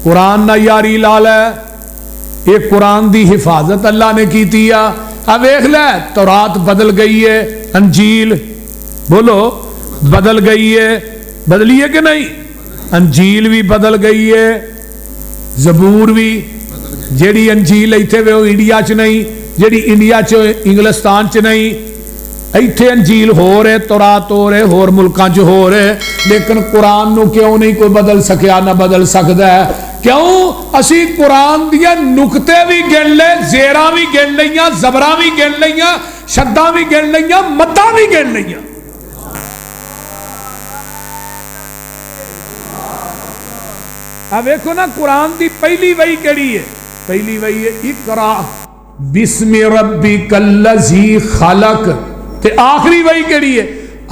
قرآن نہ یاری لا لے، یہ قرآن دی حفاظت اللہ نے کی تھی۔ اب دیکھ لے تورات بدل گئی ہے، انجیل بولو بدل گئی ہے، بدلی ہے کہ نہیں؟ انجیل بھی بدل گئی ہے، زبور بھی، جیڑی انجیل ایتھے وہ انڈیا چ نہیں، جیڑی انڈیا چ انگلستان چ نہیں، ایتھے انجیل ہو رہے، تورات ہو رہے، ہور ملکاں چ ہو رہے، لیکن قرآن نو کیوں نہیں کوئی بدل سکیا، نہ بدل سکتا ہے؟ کیوں؟ اسی قرآن دیا نکتے بھی گن لے، زیرہ بھی گن لیاں، زبرہ بھی گن لیاں، شدہ بھی گن لیاں، مدہ بھی گن لیاں۔ اب دیکھو نا قرآن دی پہلی وحی کیڑی ہے؟ پہلی وحی ہے اقرا بسم ربک الذی خلق، تے آخری وحی کیڑی ہے؟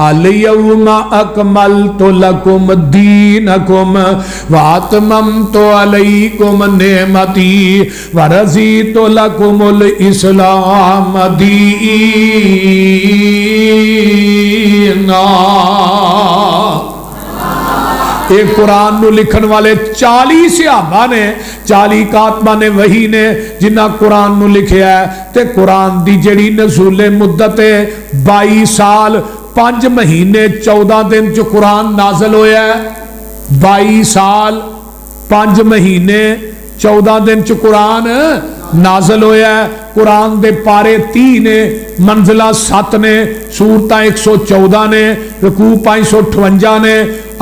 الیوم اکملت لکم دینکم واتممت علیکم نعمتی ورضیت لکم الاسلام دینا۔ ایک قرآن نو لکھن والے 40 صحابہ نے، 40 کاتبہ نے وحی نے جنہ قرآن نو لکھیا ہے، تے قرآن دی جڑی نزول مدت ہے 22 سال 5 مہینے 14 دن جو قرآن نازل ہویا ہے، 22 سال 5 مہینے 14 دن جو قرآن نازل ہویا ہے۔ قرآن دے پارے 30 نے، منزلہ 7 نے، سورتاں 114 نے، رکوع 558 نے،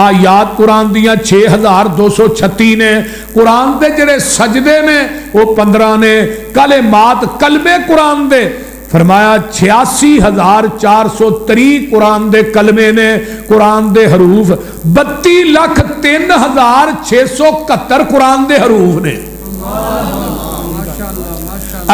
آیات قرآن دیاں 6236 نے، قرآن دے جڑے سجدے نے وہ 15 نے، کلمات کلمے قرآن دے فرمایا 86,430 قرآن دے کلمے نے، قرآن دے حروف 32,03,671 قرآن دے حروف نے۔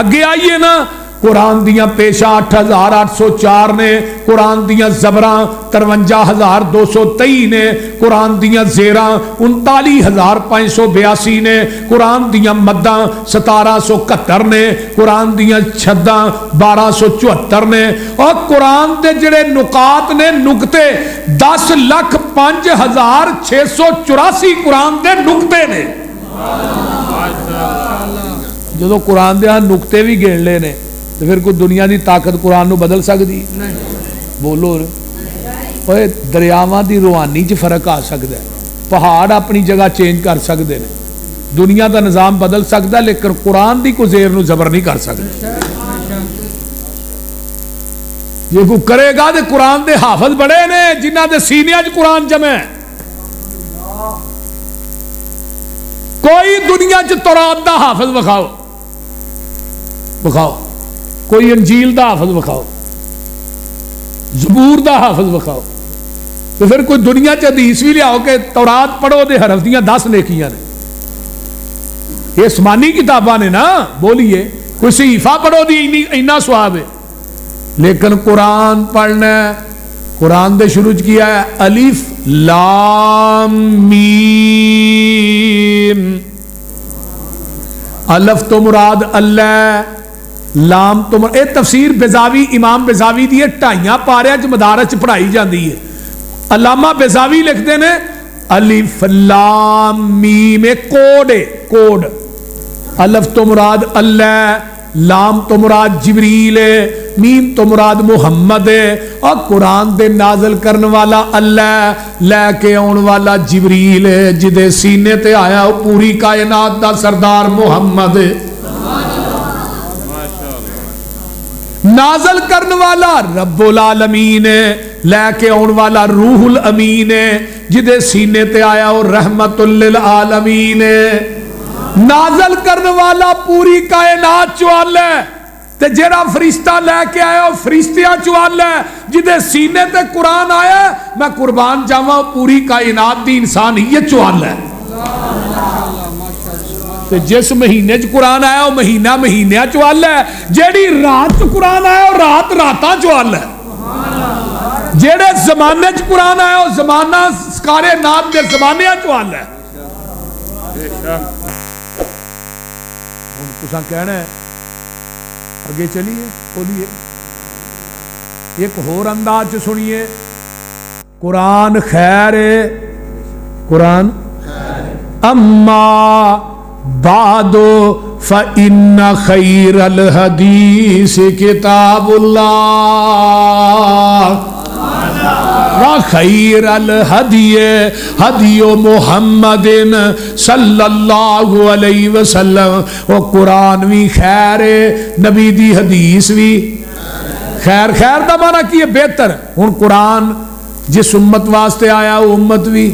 اگے آئیے نا، قرآن دیاں پیشہ 8,804 نے، قرآن دیاں زبراں 53,223 نے، قرآن دیاں زیراں 39,582 نے، قرآن دیاں مداں 1771 نے، قرآن دیاں چھداں 1274 نے، اور قرآن دے جڑے نکات نے نکتے 10,05,684 قرآن دے نکتے نے۔ جدو قرآن دے ہاں نکتے بھی گن لے نے تو پھر کوئی دنیا دی طاقت قرآن نو بدل سکتی؟ بولو اوے، دریاواں دی روحانی چ فرق آ سکتا ہے، پہاڑ اپنی جگہ چینج کر سکتے ہیں، دنیا دا نظام بدل سکتا ہے، لیکن قرآن دی کوئی زیر نو زبر نہیں کر سکتا۔ یہ کوئی کرے گا تو قرآن دے حافظ بڑے نے جنہ دے سینے چ قرآن جمع ہے۔ کوئی دنیا چ تورات دا حافظ بخاؤ، بخاؤ، کوئی انجیل دا حافظ بخاؤ، زبور دا حافظ بخاؤ، تو پھر کوئی دنیا چ حدیث بھی لیاؤ کہ تورات پڑھو دے حرف دیاں 10 نیکیاں نے، یہ اسمانی کتاباں نے نا، بولیے کوئی صحیفہ پڑھو دی اینا ثواب ہے، لیکن قرآن پڑھنا ہے، قرآن دے شروع کیا ہے الف لام میم، الف تو مراد اللہ، لام تو مراد، اے تفسیر بیضاوی امام بیضاوی دی 2.5 پاریاں چ مدارس چ پڑھائی جاندی ہے۔ علامہ بیضاوی لکھتے ہیں الف لام میم، کوڈ ہے، کوڈ، الف تو مراد اللہ، لام تو مراد جبریل ہے، میم تو مراد محمد ہے، اور قرآن دے نازل کرن والا اللہ، لے کے آن والا جبریل ہے، جدے سینے تے آیا وہ پوری کائنات دا سردار محمد ہے، نازل کرن والا رب العالمین ہے، لے کے آن والا روح الامین ہے، جدے سینے تے آیا وہ رحمت للعالمین ہے، نازل کرنے والا پوری کائنات چوال ہے، تے جیڑا فرشتہ لے کے آیا وہ فرشتیاں چوال ہے، جدے سینے تے قرآن آیا میں قربان جاواں پوری کائنات دی انسانیت چوال ہے، تے جس مہینے چ قرآن آیا وہ مہینہ مہینہ چوال ہے، جیڑی رات چ قرآن آیا وہ رات راتاں چوال ہے، جیڑے زمانے چ قرآن آیا وہ زمانہ سکارے نات دے زمانے چوال ہے۔ تساں کہنا ہے اگے چلیے بولیے، ایک ہور انداز سنیے، قرآن خیر ہے، قرآن اما بعد فإن خیر الحدیث کتاب اللہ وخیر الہدی ہدی محمد صلی اللہ علیہ وسلم. وہ قرآن بھی خیر ہے، نبی دی حدیث بھی خیر. خیر دا معنی کی ہے بہتر. ہن قرآن جس امت واسطے آیا وہ امت بھی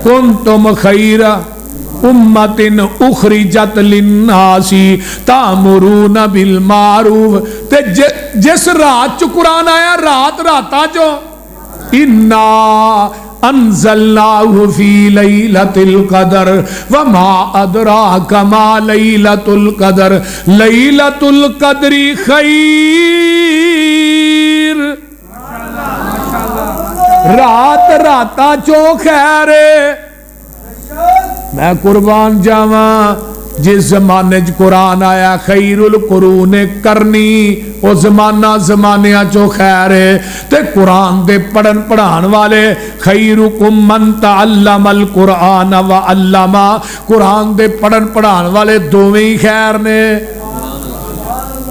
کنتم خیر امت اخرجت للناس تامرون بالمعروف. تے جس رات چ قرآن آیا راتاں چو انا انزلناہ فی لیلۃ القدر وما ادراک ما لیلۃ القدر لیلۃ القدر خیر. راتاں چو خیر. میں قربان جاواں جس زمانے قرآن آیا خیر القرون کرنی وہ زمانیاں چو خیر ہے. تے قرآن دے پڑھن پڑھان والے خیرکم من تعلم القرآن وعلم. قرآن دے پڑھن پڑھان والے دوویں ہی خیر نے.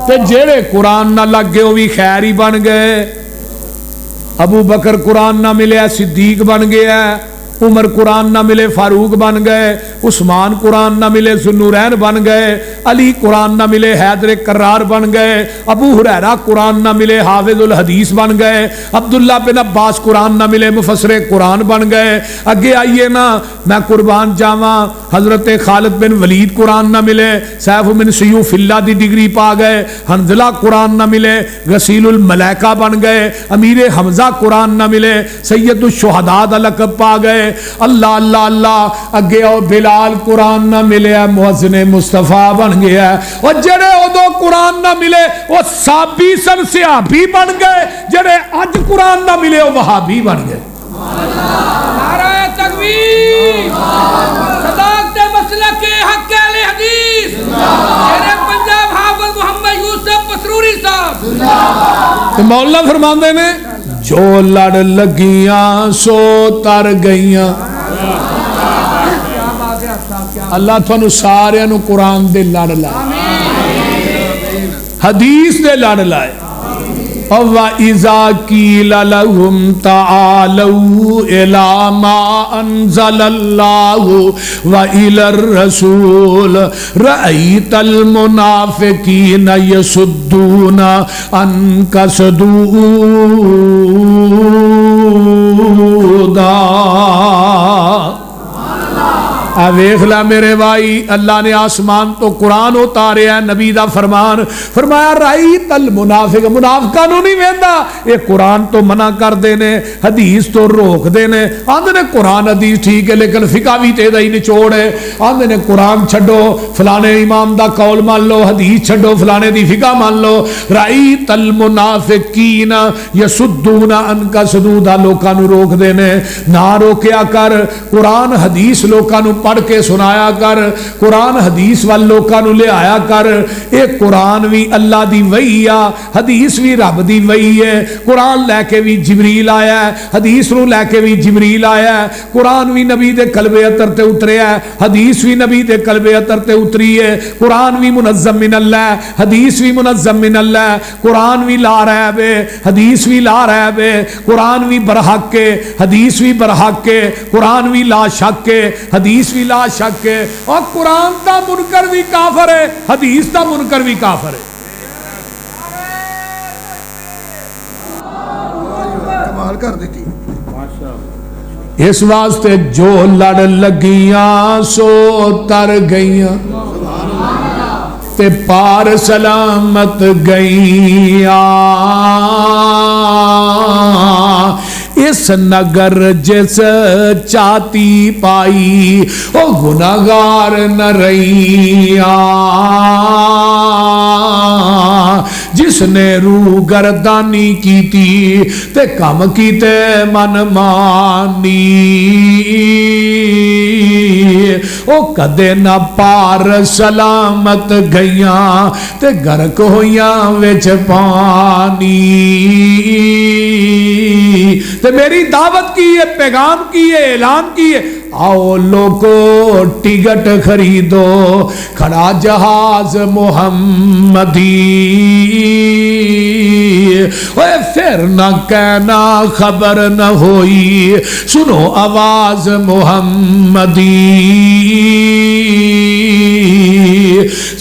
تے جیڑے قرآن نہ لگے وہ بھی خیر ہی بن گئے. ابو بکر قرآن نہ ملے صدیق بن گیا، عمر قرآن نہ ملے فاروق بن گئے، عثمان قرآن نہ ملے ذوالنورین بن گئے، علی قرآن نہ ملے حیدر کرار بن گئے، ابو ہریرہ قرآن نہ ملے حافظ الحدیث بن گئے، عبداللہ بن عباس قرآن نہ ملے مفسر قرآن بن گئے. اگے آئیے نا میں قربان جاواں حضرت خالد بن ولید قرآن نہ ملے سیف من سیوف اللہ دی ڈگری پا گئے، حنظلہ قرآن نہ ملے غسیل الملائکہ بن گئے، امیر حمزہ قرآن نہ ملے سید الشہداء دا لقب پا گئے. اللہ اللہ اللہ. اگے او بلال قرآن نہ ملے مؤذن مصطفیٰ بن گیا. اور جڑے ادو قرآن نہ ملے وہ صحابی سن صحابی بن گئے، جڑے اج قرآن نہ ملے وہ وہابی بن گئے. نعرہ تکبیر صداقت مسلک حق اہل حدیث شیر پنجاب حافظ محمد یوسف مسروری صاحب. تو مولانا فرماندے نے جو لڑ لگیاں سو تر گئیاں. اللہ تھانو سارے نو قرآن دے لڑ لائے، حدیث دے لڑ لائے. وَإِذَا قِيلَ لَهُمْ تَعَالَوْا إِلَى مَا أَنزَلَ اللَّهُ وَإِلَى الرَّسُولِ رَأَيْتَ الْمُنَافِقِينَ يَصُدُّونَ عَنْكَ صُدُودًا. ویکھ لا میرے بھائی، اللہ نے آسمان تو قرآن اتاریا، نبی دا فرمان فرمایا رائیت المنافق. منافقاں نو نہیں ویندا، یہ قرآن تو منع کر دینے، حدیث تو روک دینے. آندے نے قرآن حدیث ٹھیک ہے لیکن فقہ بھی تے دا ہی نچوڑ ہے. آندے نے قرآن چھڈو فلانے امام دا قول مان لو، حدیث چھڈو فلانے دی فقہ مان لو. رائیت المنافقین یصدون عنک صدودا. لوکاں نو روک دینے، نہ روکیا کر. قرآن حدیث لوکاں نو پڑھ کے سنایا کر، قرآن حدیث وال لوکاں نو لے آیا کر. اے قرآن بھی اللہ دی وحی آ، حدیث بھی رب دی وحی ہے. قرآن لے کے بھی جبریل آیا ہے، حدیث نو لے کے بھی جبریل آیا ہے. قرآن بھی نبی دے قلب اطہر تے اتریا ہے، حدیث بھی نبی دے قلب اطہر تے اتری ہے. قرآن بھی منظم من اللہ ہے، حدیث بھی منظم من اللہ ہے. قرآن بھی لا ریب ہے، حدیث بھی لا ریب ہے. قرآن بھی برحق ہے، حدیث بھی برحق ہے. قرآن بھی لا شک ہے، حدیث بھی لا شک ہے. اور قرآن دا منکر بھی کافر ہے، حدیث دا منکر بھی کافر ہے. کمال کر دیتی. اس واسطے جو لڑ لگیاں سو تر گئیاں تے پار سلامت گئیاں. اس نگر جس چاتی پائی او گناہگار نہ رہیاں. جس نے روح گردانی کی تھی تے کم کیتے من مانی او کدے نہ پار سلامت گئیاں تے گرک ہویاں وچ پانی تے میری دعوت کی ہے پیغام کی ہے اعلان کی ہے آؤ لوگو ٹکٹ خریدو کھڑا جہاز محمدی اوے پھر نہ کہنا خبر نہ ہوئی سنو آواز محمدی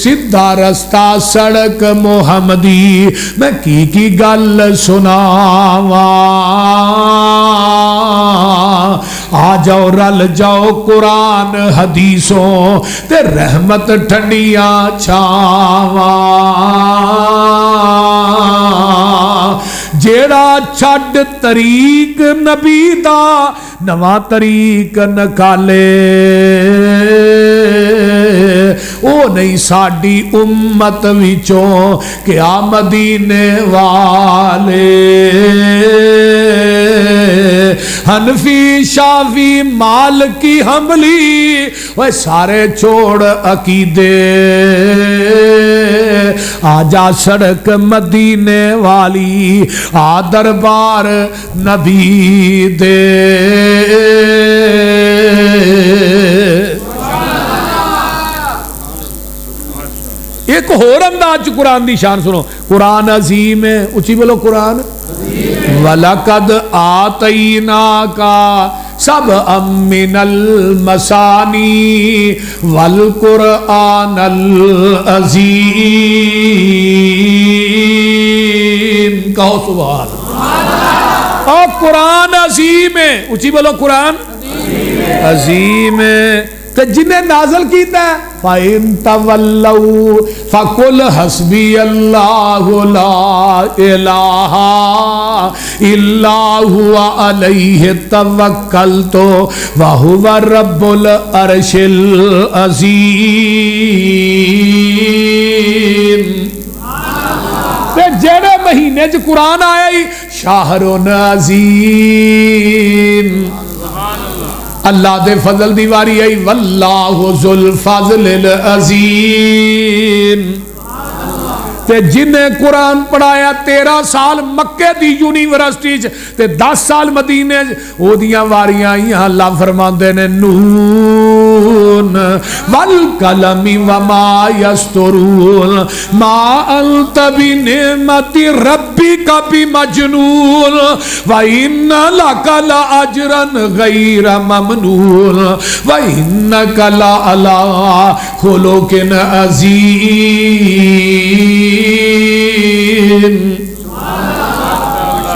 سیدھا رستہ سڑک محمدی میں کی گل سناواں آ جاؤ رل جاؤ قرآن حدیثوں تے رحمت ٹھنڈیاں چھاواں جیڑا چھڈ طریق نبی دا نواں طریق نکالے او نہیں ساڈی امت وچوں کیا مدینے والے حنفی شافی مالکی حنبلی وہ سارے چھوڑ عقیدے آجا سڑک مدینے والی آ دربار نبی دے ایک اور انداز قرآن دی شان سنو قرآن عظیم ہے اچھی بولو قرآن وَلَقَدْ آتَيْنَاكَ سَبْعًا مِّنَ الْمَثَانِي وَالْقُرْآنَ الْعَظِيمَ کہو سبحان اللہ اور قرآن عظیم ہے اچھی بولو قرآن عظیم ہے کہ جنہیں نازل کیتا ہے فَإِن تَوَلَّوْا فَقُلْ حَسْبِيَ اللَّهُ لَا إِلَٰهَ إِلَّا هُوَ عَلَيْهِ تَوَكَّلْتُ وَهُوَ رَبُّ الْعَرْشِ الْعَظِيمِ جڑے مہینے جو قرآن آیا ہی شہر عظیم اللہ دے فضل دیواری آئی واللہ ذو الفضل العظیم تے جنہیں قرآن پڑھایا 13 سال مکے دی یونیورسٹی تے 10 سال مدینے او دیاں واریاں یہاں اللہ فرماندے نے نون والقلم وما یسترون ما انت بنعمت ربک بمجنون وَإِنَّ لَكَ لَأَجْرًا غَيْرَ مَمْنُونٍ وَإِنَّكَ لَعَلَىٰ خُلُقٍ عَظِيمٍ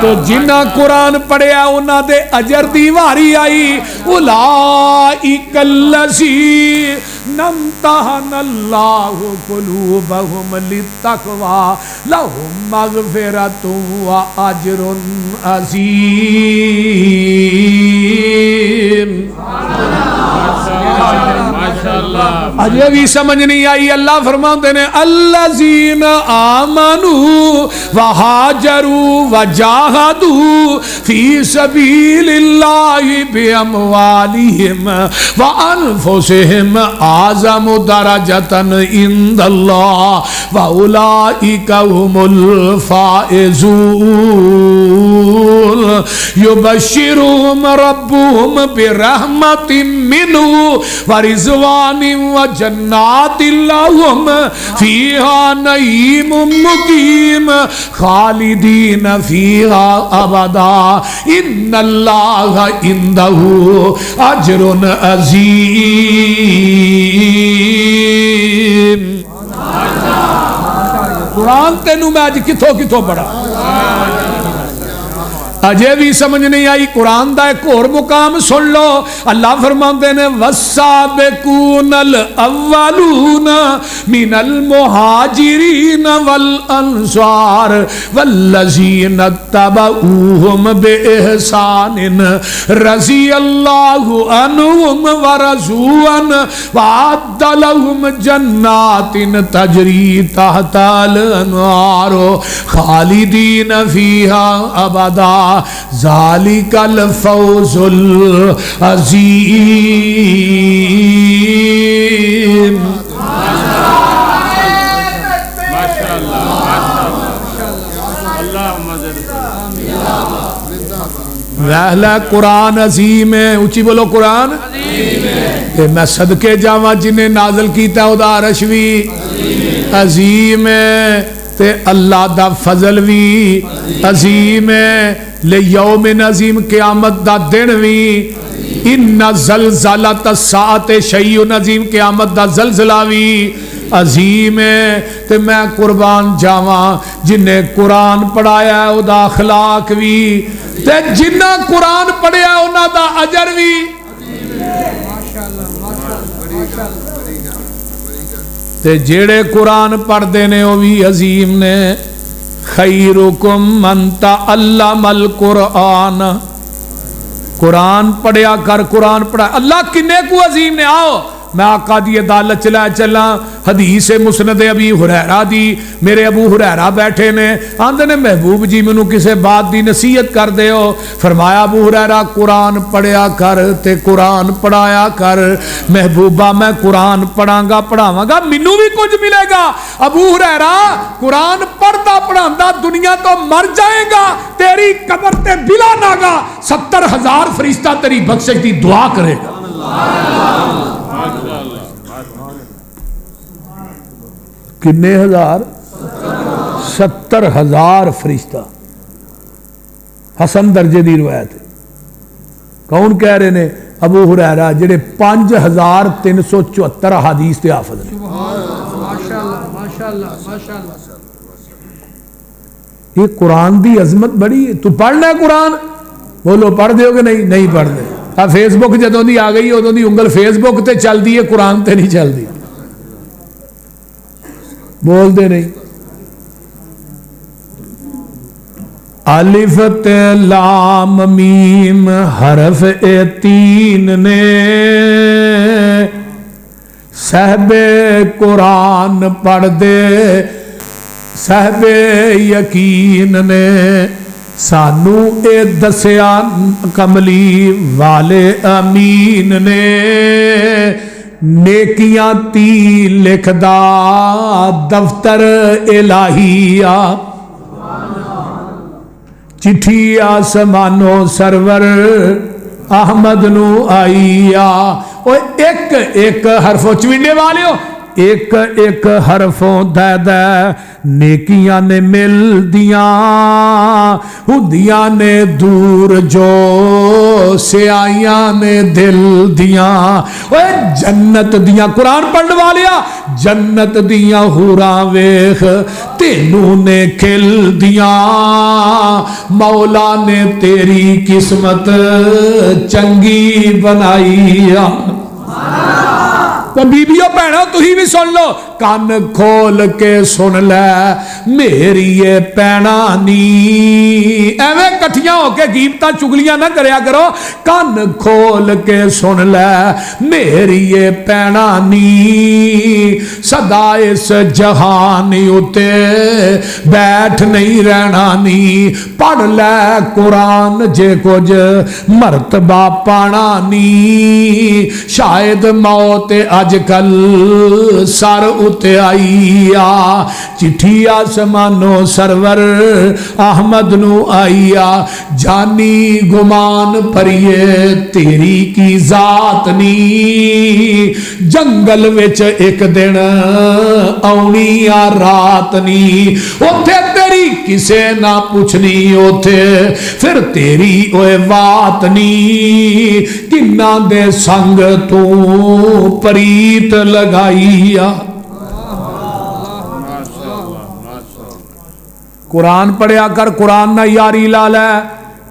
تو جنہ قرآن پڑھیا انہاں دے اجر دی واری آئی اولئک الذین امتحن اللہ قلوبہم للتقوی لہم مغفرۃ واجر عظیم اجے بھی سمجھ نہیں آئی اللہ فرماتے ہیں الذین آمنوا وہاجروا وجاہدوا فی سبیل اللہ باموالہم وانفسہم اعظم درجۃ عند اللہ واولئک هم الفائزون یبشرهم ربهم برحمۃ منہ ورضوان وجنات لهم فيها نعيم مقيم خالدين فيها ابدا ان الله عنده اجر عظيم قرآن تینوں میں آج کتھوں کتھوں پڑھا اجے بھی سمجھ نہیں آئی قرآن دا ایک اور مقام سن لو اللہ فرماتے ہیں والسابقون الاولون من المہاجرین والانصار والذین اتبعوہم باحسان رضی اللہ عنہم ورضوا عنہ وأعد لهم جنات تجری تحت الانہار خالدین فیہا ابدا ذالک الفوز العظیم. وہلا قرآن عظیم ہے. اونچی بولو قرآن کہ میں صدقے جاواں جنہیں نازل کیتا ہے دا عرش بھی عظیم ہے تے اللہ دا فضل بھی عظیم ہے. لیوم عظیم قیامت دا دن بھی ان زلزلۃ الساعۃ شیء عظیم قیامت دا زلزلہ بھی عظیم ہے. تے میں قربان جاواں جنہیں قرآن پڑھایا ہے او دا اخلاق بھی تے جنہ قرآن پڑھیا ہے انہاں دا اجر بھی. تے جیڑے قرآن پڑھ دینے وہ بھی عظیم نے. خیرکم من تعلم القرآن. قرآن پڑھیا کر قرآن پڑھا اللہ کنے کو عظیم نے. آؤ میں آقا دی عدالت چلا چلا حدیث مسند ابی ہریرہ دی. میرے ابو ہریرہ بیٹھے نے آندے نے محبوب جی منو کسے بات دی نصیحت کر دے ہو. فرمایا ابو ہریرہ قرآن پڑھیا کر تے قرآن پڑھایا کر. محبوبہ میں قرآن پڑھاں گا پڑھاواں گا منو بھی کچھ ملے گا. ابو ہریرہ قرآن پڑھتا پڑھاندا دنیا تو مر جائے گا تیری قبر تے بلا ناگا 70,000 فرشتہ تیری بخشش دی دعا کرے گا. کنے ہزار 70,000 فرشتہ. حسن درجے دی روایت ہے. کون کہہ رہے نے ابو ہریرہ جڑے 5,374 احادیث تے حافظ نے. یہ قرآن دی عظمت بڑی ہے. تو پڑھنا ہے قرآن بولو پڑھ دیو گے نہیں نہیں پڑھ دے. فیس بک جدوں دی آ گئی ادوں دی انگل فیس بک تے چل دی ہے قرآن تے نہیں چل دی. بول دے نہیں. الف تے لام میم حرف تین نے صاحب قرآن پڑھ دے صاحب یقین نے سانو اے دسیا کملی والے امین نے. نیکیاں تی لکھدا دفتر الہیہ چٹھی آسمانو سرور احمد نو آئیا. ایک ایک حرفوں چوینڈے والے ہو ایک ایک حرفوں دے دے نیکیاں نے مل دیاں ہدیاں نے دور جو سیائیاں نے دل دیاں. جنت دیاں قرآن پڑھنے والیا جنت دیاں حوراں ویخ تینوں نے کھل دیاں. مولا نے تیری قسمت چنگی بنائی. تو بیبیوں بہنوں تھی بھی سن لو کان کھول کے سن لے میری یہ پینا نی. ایویں کٹھیاں ہو کے غیبتاں چگلیاں نہ کریا کرو. کان کھول کے سن لے میری یہ پینا نی. سدا اس جہان اتے بیٹھ نہیں رہنا نی. پڑھ لے قرآن جے کچھ مرتبہ پانا نی. شاید موت اج کل سر اتے آئی آ. چٹھی آسمانو سرور احمد نو آئی آ. جانی گمان پریے تیری کی ذات نی. جنگل وچ ایک دن آنی آ رات نی. اوتھے تیری کسے نہ پوچھنی اوتھے پھر تیری اوے بات نی. کنہ دے سنگ تو پریت لگائی آ. قرآن پڑھیا کر قرآن نہ یاری لا لے.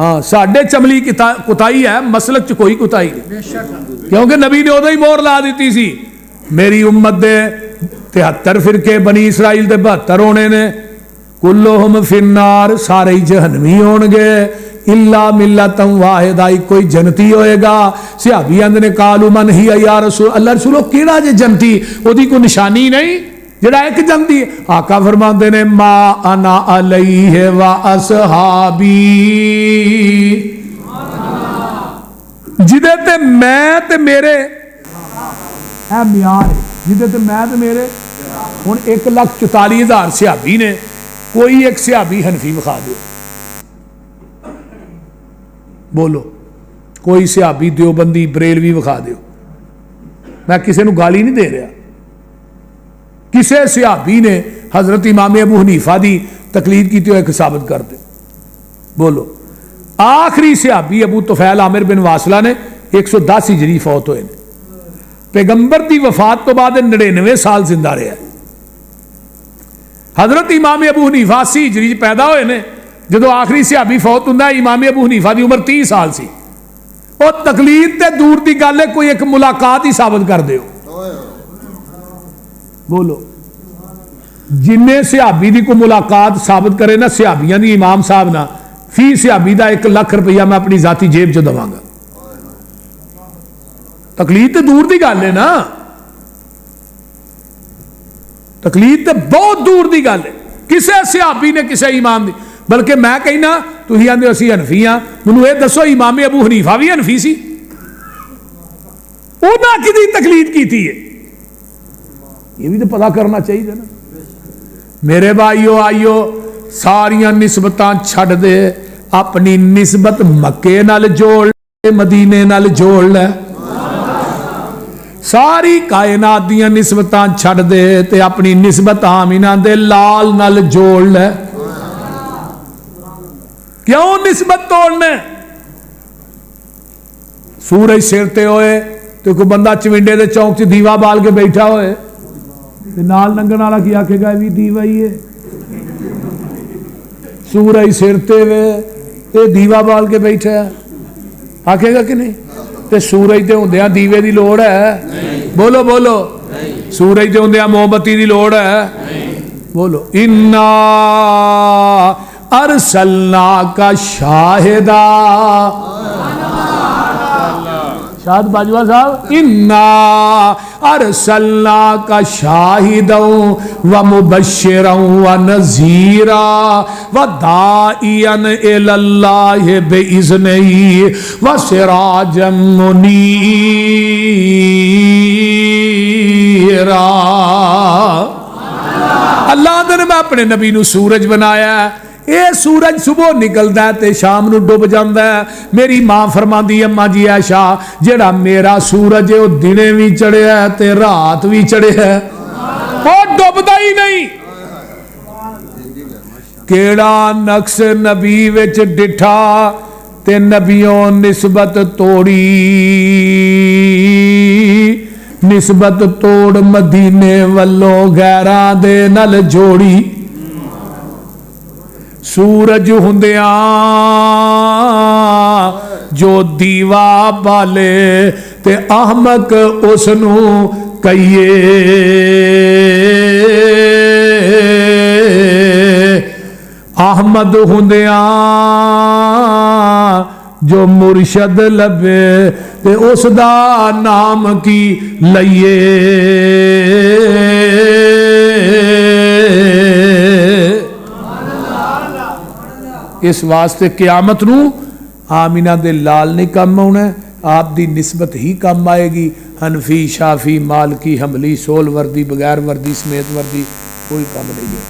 ہاں ساڈے چملی کتائی ہے، مسلک چ کوئی کتائی نہیں، کیونکہ نبی نے ادو ہی مور لا دیتی سی میری امت دے 73 فرقے بنی اسرائیل دے 72 ہونے نے، کلہم فی النار، سارے ہی جہنمی ہون گے الا ملۃ واحدہ، کوئی جنتی ہوئے گا۔ صحابی اندر نے قالوا من ہی یا رسول اللہ، رسولو کیڑا جے جنتی، اودی کوئی نشانی نہیں جڑا ایک جنتی ہے؟ آقا فرماندے نے ما انا علیہ و اصحابی، جدے تے میں تے میرے اے میار ہے، جدے تے میں تے میرے۔ ہن 1,44,000 صحابی نے، کوئی ایک صحابی حنفی بخا دو، بولو کوئی صحابی دیوبندی بریلوی بخا دیو، میں کسی نو گالی نہیں دے رہا، کسے صحابی نے حضرت امام ابو حنیفہ دی تقلید کی تو ایک ثابت کر دے، بولو۔ آخری صحابی ابو طفیل عامر بن واصلہ نے 110 ہجری فوت ہوئے نے، پیغمبر دی وفات تو بعد 99 سال زندہ رہا ہے۔ حضرت امام ابو حنیفہ 80 ہجری پیدا ہوئے نے، جدو آخری صحابی فوت ہوندا ہے امام ابو حنیفہ دی عمر 30 سال سی۔ اور تقلید تے دور دی گل ہے، کوئی ایک ملاقات ہی ثابت کر دیو، بولو جنہیں صحابی دی کو ملاقات ثابت کرے نا صحابیاں دی امام صاحب نا، فی صحابی دا 1 لاکھ روپیہ میں اپنی ذاتی جیب چ دواں گا۔ تقلید تے دور دی گل ہے نا، تقلید تے بہت دور دی گل ہے، کسے صحابی نے کسے امام دی، بلکہ میں کہنا تھی آدھے اسی حنفی ہاں، مینوں یہ دسو امام ابو حنیفہ بھی حنفی سی؟ انہاں کدی تقلید کی تھی ہے؟ یہ بھی تو پتا کرنا چاہیے نا۔ میرے بھائیو آئیو، ساریاں نسبتاں چھڑ دے، اپنی نسبت مکے نال جوڑ لے، مدینے نال جوڑ لے، ساری کائنات دیاں نسبتاں چھڑ دے تے اپنی نسبت آمینہ دے لال نال جوڑ لے۔ کیوں نسبت توڑنے؟ سورج سرتے ہوئے تو کوئی بندہ چونڈے دے چوک سے دیوا بال کے بیٹھا ہوئے نال ننگن والا کی آکھے گا بھی دیوا ہی ہے، سورج سرتے ہوئے یہ دیوا بال کے بیٹھا ہے، آکھے گا کہ نہیں؟ تے سورج دے ہوندیاں دیوے دی لوڑ ہے؟ بولو بولو، سورج دے ہوندیاں موم بتی دی لوڑ ہے؟ بولو انا ارسلناک شاہدا، شاہد باجوہ صاحب، انا ارسلناک شاہدا ومبشرا ونذیرا وداعیا الی اللہ باذنہ وسراجا منیرا۔ اللہ نے میں اپنے نبی نو سورج بنایا ہے، اے سورج صبح نکلدا ہے تے شام نو ڈوب جاندا ہے۔ میری ماں فرماندی اماں جی عائشہ، جڑا میرا سورج ہے وہ دنے بھی چڑھیا ہے تے رات بھی چڑھیا ہے، وہ ڈوبدا ہی نہیں۔ کیڑا نقص نبی وچ ڈٹھا تے نبیوں نسبت توڑی، نسبت توڑ مدینے والوں غیراں دے نال جوڑی۔ سورج ہوندیاں جو دیوا بالے تے احمق اس نو کہیے، احمد ہوندیاں جو مرشد لبے تے اس دا نام کی لئیے۔ اس واسطے قیامت نو آمینہ دے لال نہیں کم ہونا ہے، آپ دی نسبت ہی کم آئے گی۔ حنفی، شافی، مالکی، حنبلی، سول وردی، بغیر وردی، سمیت وردی کوئی کم نہیں ہے۔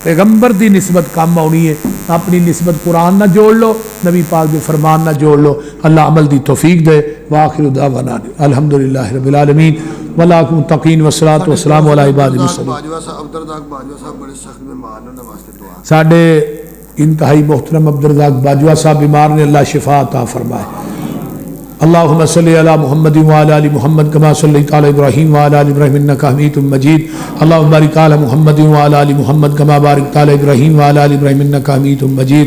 پیغمبر دی نسبت کم ہونی ہے، اپنی نسبت قرآن نہ جوڑ لو، نبی پاک دے فرمان نہ جوڑ لو۔ اللہ عمل دی توفیق دے۔ وآخر دعوانا الحمدللہ رب العالمین ولاکم متقین والصلاة والسلام علی عباد المرسلین۔ ساڈے انتہائی محترم عبدالرزاق باجوہ صاحب بیمار نے، اللہ شفا عطا فرمائے۔ اللهم صل على محمد وعلى ال محمد كما صليت على ابراهيم وعلى ال ابراهيم انك حميد مجيد اللهم بارك على محمد وعلى ال محمد كما باركت على ابراهيم وعلى ال ابراهيم انك حميد مجيد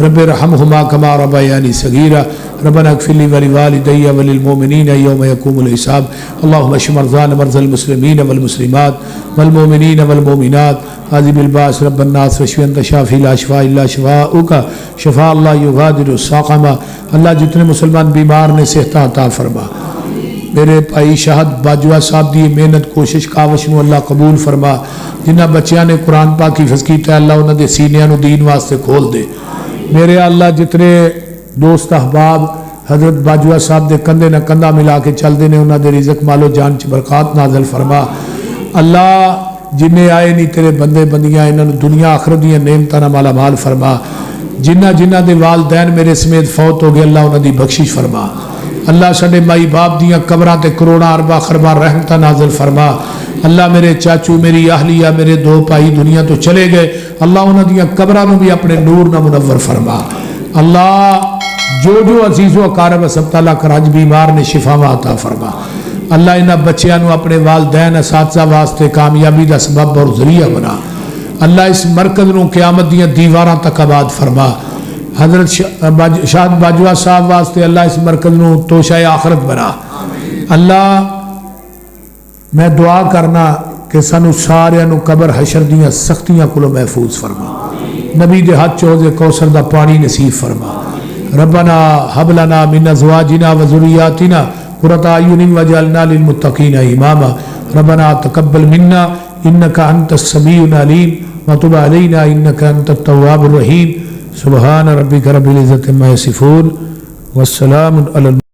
رب ارحمهما كما ربياني صغيرا ربنا اغفر لي ولوالدي وللمؤمنين يوم يقوم الحساب اللهم اشف مرضانا ومرضى المسلمين والمسلمات والمؤمنين والمؤمنات عذب الباس رب الناس واشف انت شافي لا شفاء الا شفاؤك شفاء الله يغادر سقما اللہ جتنے مسلمان بیمار نے صحت عطا فرما میرے بھائی شہد باجوہ صاحب دی محنت کوشش کاوش نو اللہ قبول فرما جنہ بچیاں نے قرآن پاک کی حفظ کیتا ہے اللہ انہاں دے سینیاں نو دین واسطے کھول دے میرے اللہ جتنے دوست احباب حضرت باجوہ صاحب دے کندھے نہ کندھا ملا کے چل دے نے انہاں دے رزق مال و جان چ برکات نازل فرما اللہ جنہیں آئے نہیں تیرے بندے بندیاں انہاں نو دنیا آخرت دیاں نعمتاں نال مالا مال فرما جنہ دے والدین میرے سمیت فوت ہو گئے اللہ انہاں دی بخشش فرما اللہ سڈے مائی باپ دیاں قبراں تے کروڑاں ارباں خرباں رحمتاں نازل فرما اللہ میرے چاچو میری اہلیہ میرے دو بھائی دنیا تو چلے گئے اللہ انہاں دیاں قبراں نو بھی اپنے نور نہ منور فرما اللہ جو عزیز و اقارب اسپتالہ کراج بیمار نے شفاواں عطا فرما اللہ انہاں بچیاں نو اپنے والدین اساتذہ واسطے کامیابی دا سبب اور ذریعہ بنا اللہ اس مرکز نو قیامت دیاں دیواراں تک آباد فرما حضرت شاہد باجوہ صاحب واسطے اللہ اس مرکز نو توشہ آخرت بنا اللہ میں دعا کرنا کہ سانو سارے نو قبر حشر دیاں سختیاں کلو محفوظ فرما نبی دے ہاتھ چوزے کوثر دا پانی نصیب فرما ربنا حب لنا من ازواجنا و ذریاتنا قرۃ اعین واجعلنا للمتقین اماما ربنا تقبل منا انك انت السمیع العلیم وتب علینا انك انت التواب الرحیم سبحان ربک رب العزت عما یصفون والسلام علی